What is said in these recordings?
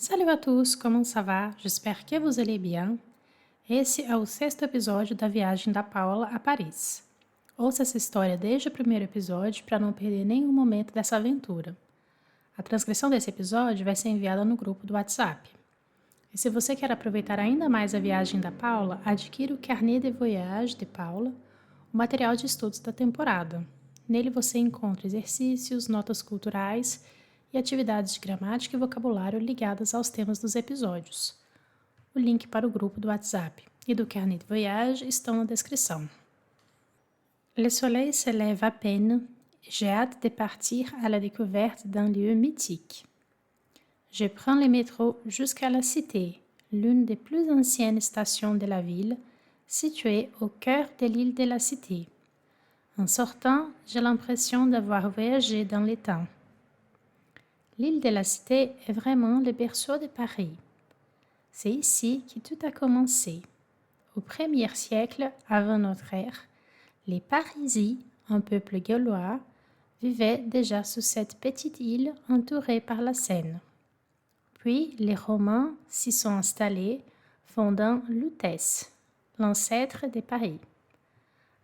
Salut à tous, como ça va? J'espère que vous allez bien. Esse é o sexto episódio da viagem da Paula a Paris. Ouça essa história desde o primeiro episódio para não perder nenhum momento dessa aventura. A transcrição desse episódio vai ser enviada no grupo do WhatsApp. E se você quer aproveitar ainda mais a viagem da Paula, adquira o Carnet de Voyage de Paula, o material de estudos da temporada. Nele você encontra exercícios, notas culturais e atividades de gramática e vocabulário ligadas aos temas dos episódios. O link para o grupo do WhatsApp e do Carnet de Voyage estão na descrição. Le soleil se lève à peine. J'ai hâte de partir à la découverte d'un lieu mythique. Je prends le métro jusqu'à la Cité, l'une des plus anciennes stations de la ville, située au cœur de l'île de la Cité. En sortant, j'ai l'impression d'avoir voyagé dans le temps. L'île de la Cité est vraiment le berceau de Paris. C'est ici que tout a commencé. Au 1er siècle avant notre ère, les Parisis, un peuple gaulois, vivaient déjà sur cette petite île entourée par la Seine. Puis les Romains s'y sont installés, fondant Lutèce, l'ancêtre de Paris.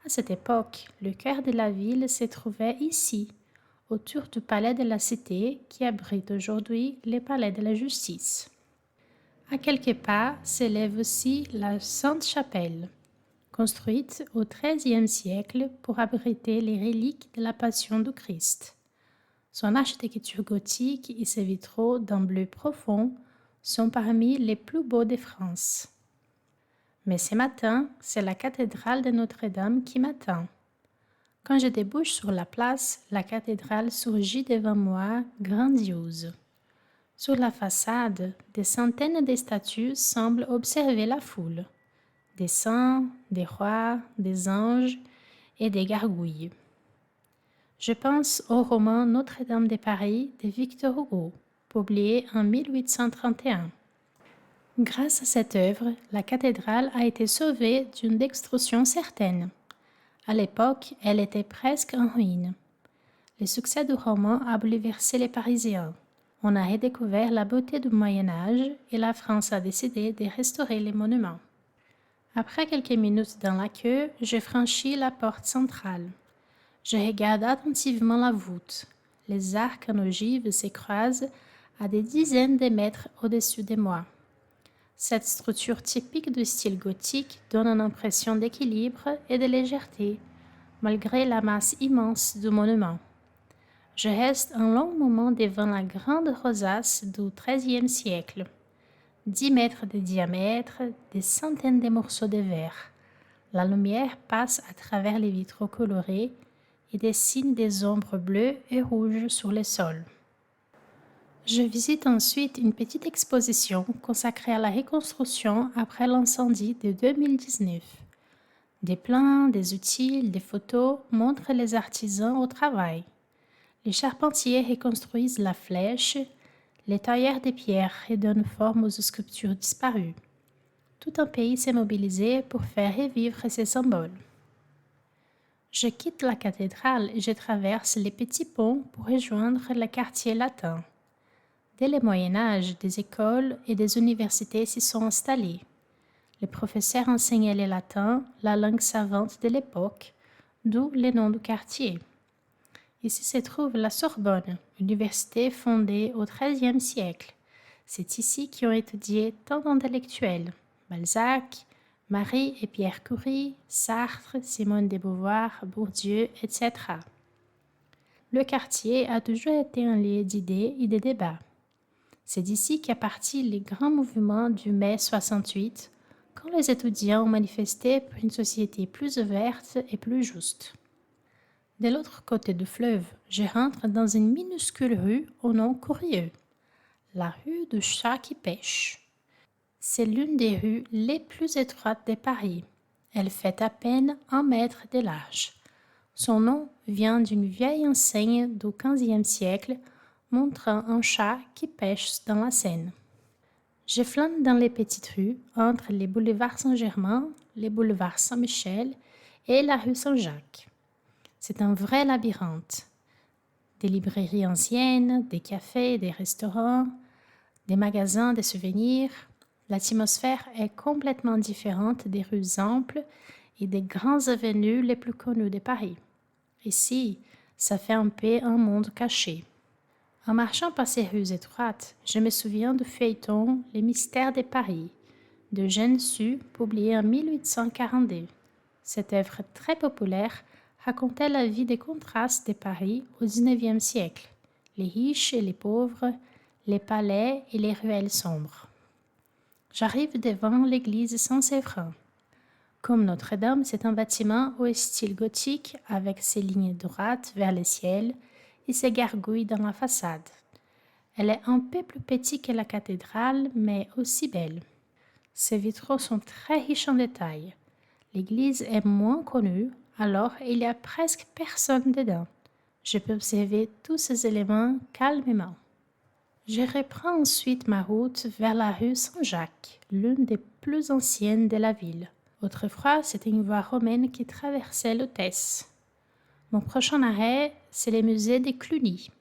À cette époque, le cœur de la ville se trouvait ici, autour du palais de la Cité qui abrite aujourd'hui le palais de la Justice. À quelques pas s'élève aussi la Sainte-Chapelle, construite au XIIIe siècle pour abriter les reliques de la Passion du Christ. Son architecture gothique et ses vitraux d'un bleu profond sont parmi les plus beaux de France. Mais ce matin, c'est la cathédrale de Notre-Dame qui m'attend. Quand je débouche sur la place, la cathédrale surgit devant moi, grandiose. Sur la façade, des centaines de statues semblent observer la foule. Des saints, des rois, des anges et des gargouilles. Je pense au roman Notre-Dame de Paris de Victor Hugo, publié en 1831. Grâce à cette œuvre, la cathédrale a été sauvée d'une destruction certaine. À l'époque, elle était presque en ruine. Le succès du roman a bouleversé les Parisiens. On a redécouvert la beauté du Moyen-Âge et la France a décidé de restaurer les monuments. Après quelques minutes dans la queue, je franchis la porte centrale. Je regarde attentivement la voûte. Les arcs en ogive se croisent à des dizaines de mètres au-dessus de moi. Cette structure typique du style gothique donne une impression d'équilibre et de légèreté, malgré la masse immense du monument. Je reste un long moment devant la grande rosace du XIIIe siècle. 10 mètres de diamètre, des centaines de morceaux de verre. La lumière passe à travers les vitraux colorés et dessine des ombres bleues et rouges sur le sol. Je visite ensuite une petite exposition consacrée à la reconstruction après l'incendie de 2019. Des plans, des outils, des photos montrent les artisans au travail. Les charpentiers reconstruisent la flèche, les tailleurs de pierre redonnent forme aux sculptures disparues. Tout un pays s'est mobilisé pour faire revivre ces symboles. Je quitte la cathédrale et je traverse les petits ponts pour rejoindre le quartier latin. Dès le Moyen-Âge, des écoles et des universités s'y sont installées. Les professeurs enseignaient le latin, la langue savante de l'époque, d'où le nom du quartier. Ici se trouve la Sorbonne, université fondée au XIIIe siècle. C'est ici qu'ont étudié tant d'intellectuels, Balzac, Marie et Pierre Curie, Sartre, Simone de Beauvoir, Bourdieu, etc. Le quartier a toujours été un lieu d'idées et de débats. C'est d'ici qu'est parti les grands mouvements du mai 68, quand les étudiants ont manifesté pour une société plus ouverte et plus juste. De l'autre côté du fleuve, je rentre dans une minuscule rue au nom curieux, la rue du chat qui pêche. C'est l'une des rues les plus étroites de Paris. Elle fait à peine 1 mètre de large. Son nom vient d'une vieille enseigne du XVe siècle montrant un chat qui pêche dans la Seine. Je flâne dans les petites rues entre les boulevards Saint-Germain, les boulevards Saint-Michel et la rue Saint-Jacques. C'est un vrai labyrinthe. Des librairies anciennes, des cafés, des restaurants, des magasins de souvenirs. L'atmosphère est complètement différente des rues amples et des grandes avenues les plus connues de Paris. Ici, ça fait un peu un monde caché. En marchant par ces rues étroites, je me souviens du feuilleton Les mystères de Paris, de Jeanne Sue, publié en 1842. Cette œuvre très populaire racontait la vie des contrastes de Paris au XIXe siècle, les riches et les pauvres, les palais et les ruelles sombres. J'arrive devant l'église Saint-Séverin. Comme Notre-Dame, c'est un bâtiment au style gothique avec ses lignes droites vers le ciel et ses gargouilles dans la façade. Elle est un peu plus petite que la cathédrale, mais aussi belle. Ses vitraux sont très riches en détails. L'église est moins connue, alors il y a presque personne dedans. Je peux observer tous ces éléments calmement. Je reprends ensuite ma route vers la rue Saint-Jacques, l'une des plus anciennes de la ville. Autrefois, c'était une voie romaine qui traversait l'Hôtesse. Mon prochain arrêt, c'est le musée de Cluny.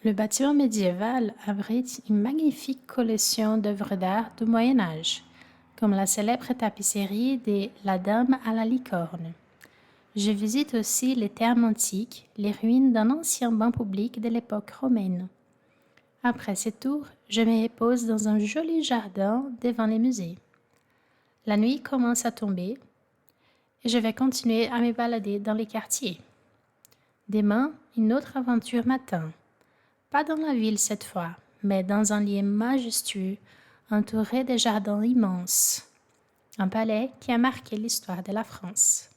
Le bâtiment médiéval abrite une magnifique collection d'œuvres d'art du Moyen Âge, comme la célèbre tapisserie de La Dame à la licorne. Je visite aussi les thermes antiques, les ruines d'un ancien bain public de l'époque romaine. Après ce tour, je me repose dans un joli jardin devant les musées. La nuit commence à tomber et je vais continuer à me balader dans les quartiers. Demain, une autre aventure m'attend. Pas dans la ville cette fois, mais dans un lieu majestueux, entouré de jardins immenses. Un palais qui a marqué l'histoire de la France.